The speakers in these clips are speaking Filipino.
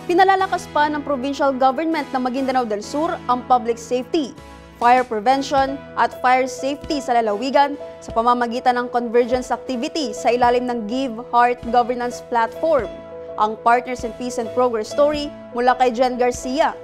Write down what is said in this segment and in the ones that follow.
Pinalalakas pa ng provincial government ng Maguindanao del Sur ang public safety, fire prevention at fire safety sa lalawigan sa pamamagitan ng convergence activity sa ilalim ng Give Heart Governance Platform. Ang Partners in Peace and Progress story mula kay Jen Garcia.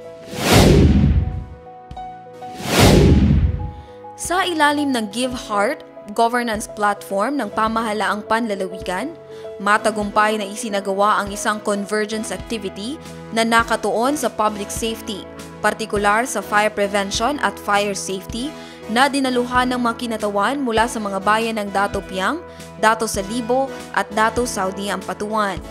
Sa ilalim ng Give Heart Governance Platform ng Pamahalaang Panlalawigan, matagumpay na isinagawa ang isang convergence activity na nakatuon sa public safety, partikular sa fire prevention at fire safety na dinaluhan ng mga kinatawan mula sa mga bayan ng Dato Piang, Dato Salibo at Dato Saudi Ampatuan.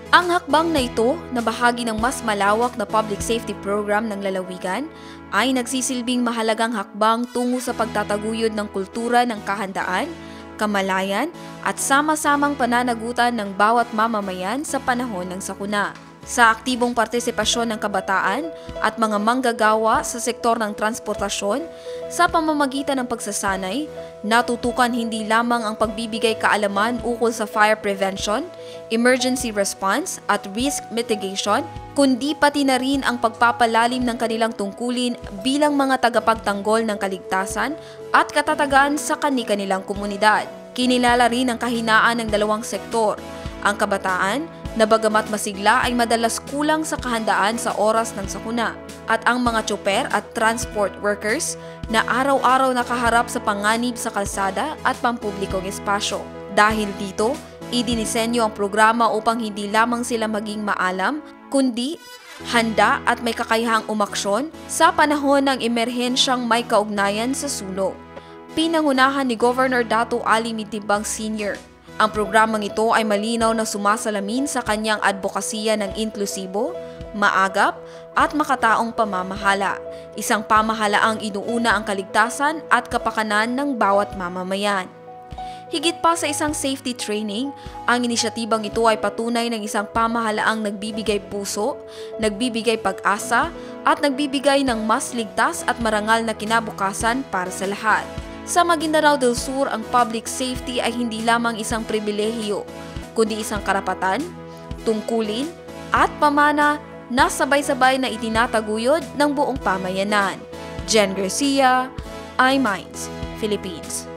Ang hakbang na ito, na bahagi ng mas malawak na public safety program ng lalawigan, ay nagsisilbing mahalagang hakbang tungo sa pagtataguyod ng kultura ng kahandaan, kamalayan at sama-samang pananagutan ng bawat mamamayan sa panahon ng sakuna. Sa aktibong partisipasyon ng kabataan at mga manggagawa sa sektor ng transportasyon, sa pamamagitan ng pagsasanay, natutukan hindi lamang ang pagbibigay kaalaman ukol sa fire prevention, emergency response at risk mitigation, kundi pati na rin ang pagpapalalim ng kanilang tungkulin bilang mga tagapagtanggol ng kaligtasan at katatagan sa kani-kanilang komunidad. Kinilala rin ang kahinaan ng dalawang sektor, ang kabataan, na bagamat masigla ay madalas kulang sa kahandaan sa oras ng sakuna, at ang mga tsoper at transport workers na araw-araw nakaharap sa panganib sa kalsada at pampublikong espasyo. Dahil dito, idinisenyo ang programa upang hindi lamang sila maging maalam, kundi handa at may kakayahang umaksyon sa panahon ng emerhensyang may kaugnayan sa sulok. Pinangunahan ni Governor Dato Ali Mitibang Sr. Ang programang ito ay malinaw na sumasalamin sa kanyang advokasya ng inklusibo, maagap at makataong pamamahala. Isang pamahalaang inuuna ang kaligtasan at kapakanan ng bawat mamamayan. Higit pa sa isang safety training, ang inisyatibang ito ay patunay ng isang pamahalaang nagbibigay puso, nagbibigay pag-asa at nagbibigay ng mas ligtas at marangal na kinabukasan para sa lahat. Sa Maguindanao del Sur, ang public safety ay hindi lamang isang pribilehiyo, kundi isang karapatan, tungkulin, at pamana na sabay-sabay na itinataguyod ng buong pamayanan. Jen Garcia, iMinds, Philippines.